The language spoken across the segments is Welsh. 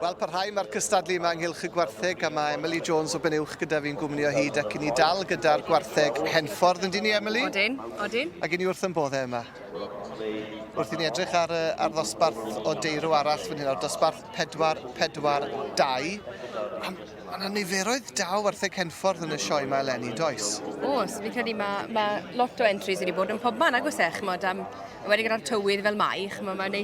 Wel, parhau mae'r cystadlu yma ynghylch y Gwartheg a mae Emily Jones o Benuwch gyda fi'n gwmni o hyd ac i ni dal gyda'r Gwartheg Henffordd, yndyn ni, Emily? Odyn. Ac i ni wrth yn boddau yma. Wrth i ni edrych ar ddosbarth o deirw arall fan hyn, o'r dosbarth 4-4-2. Mae yna niferoedd da o Gwartheg Henffordd yn y sioe yma eleni, does? Oes, fi'n credu mae lot o entries wedi bod yn pob man agos chmod am wedi gyda'r tywydd fel mai, mae'n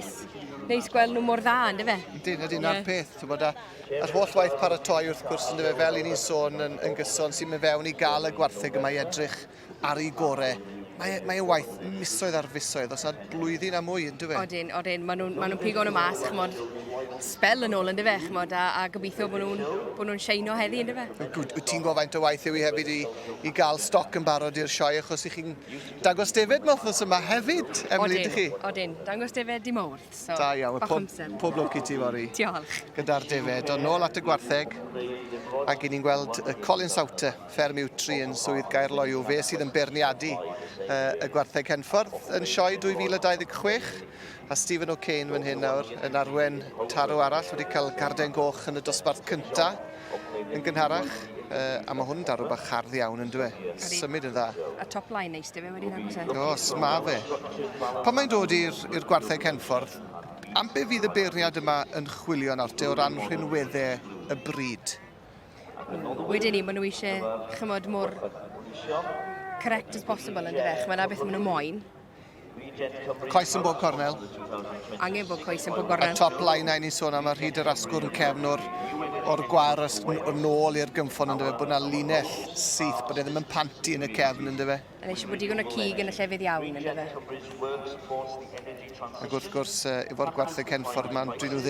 neis gweld nhw mor dda, ynddo fe? Ydy, na'r peth. Yr holl waith paratoi wrth gwrs, ynddo fe, fel i ni'n sôn yn gyson sy'n mynd fewn i gael y Gwartheg yma i edrych ar ei gorau. Mae waith misoedd ar fusoedd, os yna blwyddyn a mwy, ynddo fe? Odyn. Maen nhw'n pigo nhw mas, chmod, spel yn ôl, ynddo fe, chmod, a gobeithio bod nhw'n sheino heddi, ynddo fe? Wyt ti'n gwybod faint o waith yw i hefyd i gael stoc yn barod i'r sioe, achos i chi'n dangos defed mewn wthnos yma hefyd, Emily, ydych chi? Odyn, dangos defed dim wrth, so da iawn, pob lwc i ti fori. Diolch. Gyda'r defed, ond nôl at y Gwartheg, ac i ni'n gweld Colin Sauter, fferm Iwtri yn swydd Gaerloyw, fe sydd yn beirniadu y Gwartheg Henffordd yn sioe 2026, a Stephen O'Kane fan hyn nawr yn arwen tarw arall wedi cael garden goch yn y dosbarth cynta yn gynharach, a mae hwn darw bach hardd iawn yn dwe. Symud yn dda. A top line neis dy fe wedi ddangos e. Os, ma fe. Pan mae'n dod i'r Gwartheg Henffordd, am be fydd y beirniad yma yn chwilio nawr te o ran rhinweddau y bryd? Wedyn ni, maen nhw eisiau chymod mor correct as possible yn dy fe. Mae'n beth maen nhw moyn. Coes yn bob cornel. Angen bod coes yn bob cornel. A top line ni'n sôn am ar hyd yr asgwrn cefn o'r gwar o'r nôl i'r gymffon yn dy fe, bod yna linell syth, bod e ddim yn panti yn y cefn yn dy fe. A eisiau bod digon o cig yn y llefydd iawn yn dy fe. Ac wrth gwrs, efo'r Gwartheg Henffordd yma, dyn nhw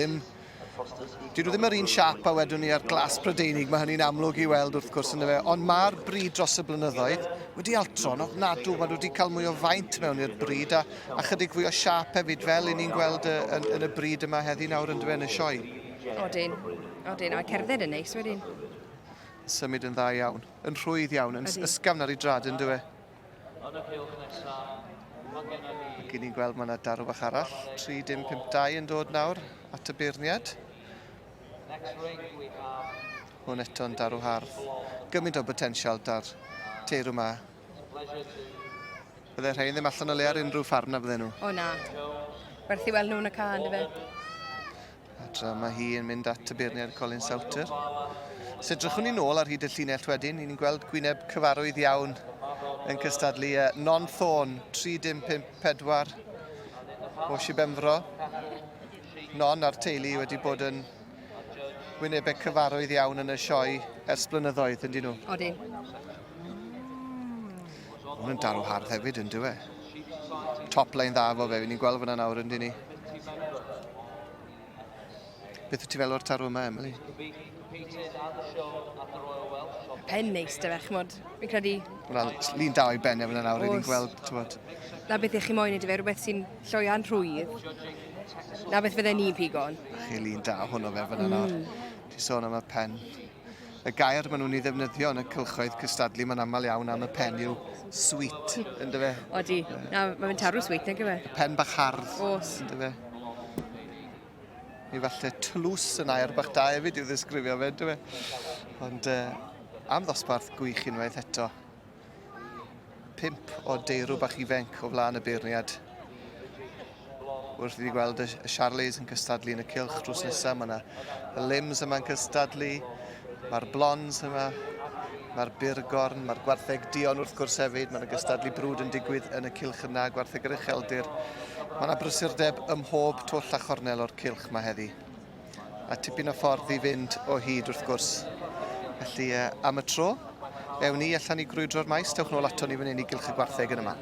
ddim yr un siap a wedwn ni ar glas Prydeinig, mae hynny'n amlwg i weld wrth gwrs yn y fe, ond mae'r bryd dros y blynyddoedd wedi altron ofnadw, mae nhw wedi cael mwy o faint mewn i'r bryd a chydig fwy o siap hefyd fel i ni'n gweld yn y bryd yma heddi nawr yn dweud yn y sioe. Odyn, a cerdded yn neis wedyn. Symud yn dda iawn, yn rhwydd iawn, yn ysgafn ar ei drad yn dweud. Ac i ni'n gweld mae yna darw bach arall, 3-5-2 yn dod nawr at y beirniad. Hwn eto'n darw hardd. Gymaint o potensial dar teirw yma. Bydde rhain ddim allan o le ar unrhyw ffarm na bydde nhw. O na. Werth i weld nhw'n y ca, ynddo fe. A tra mae hi yn mynd at y beirniad Colin Sauter. So edrychwn ni nôl ar hyd y llinell wedyn, ni'n gweld gwyneb cyfarwydd iawn yn cystadlu non-thorn 3-5-4 o Sibenfro. Non a'r teulu wedi bod yn wynebau cyfarwydd iawn yn y sioe ers blynyddoedd, yndyn nhw? Odyn. Hwn yn darw hardd hefyd, yn dweud. Top line dda fo fe, ni'n gweld fyna nawr, yndyn ni. Beth wyt ti fel o'r tarw yma, Emily? Pen neis dy fe, chmod. Fi'n credu... Wel, lun da o'i ben efo nawr, ni'n gweld, tywod. Na beth eich chi moyn ydy fe, rhywbeth sy'n lloia'n rhwydd. Na beth fydde ni'n pigon. Chi lun da hwnnw fe fyna nawr. Ti sôn am y pen. Y gair maen nhw'n ei ddefnyddio yn y cylchoedd cystadlu, mae'n aml iawn am y pen yw sweet, ynddo fe? Odi. Na, mae'n tarw sweet, nag yw e? Y pen bach hardd, Os. ynddo fe? Ni falle tlws yn air bach da hefyd i'w ddisgrifio fe, ynddo fe? Ond am ddosbarth gwych unwaith eto. 5 o deirw bach ifenc o flaen y beirniad. Wrth i ni gweld y Charlies yn cystadlu yn y cylch drws nesaf, mae yna y limbs yma'n cystadlu, mae'r blonds yma, mae'r burgorn, mae'r Gwartheg Dion wrth gwrs hefyd, mae yna gystadlu brwd yn digwydd yn y cylch yna, Gwartheg yr Ucheldir. Mae yna brysurdeb ym mhob twll a chornel o'r cylch yma heddi. A tipyn o ffordd i fynd o hyd wrth gwrs. Felly am y tro, ewn ni allan i grwydro'r maes, dewch nôl ato ni fan hyn i gylch y Gwartheg yn yma.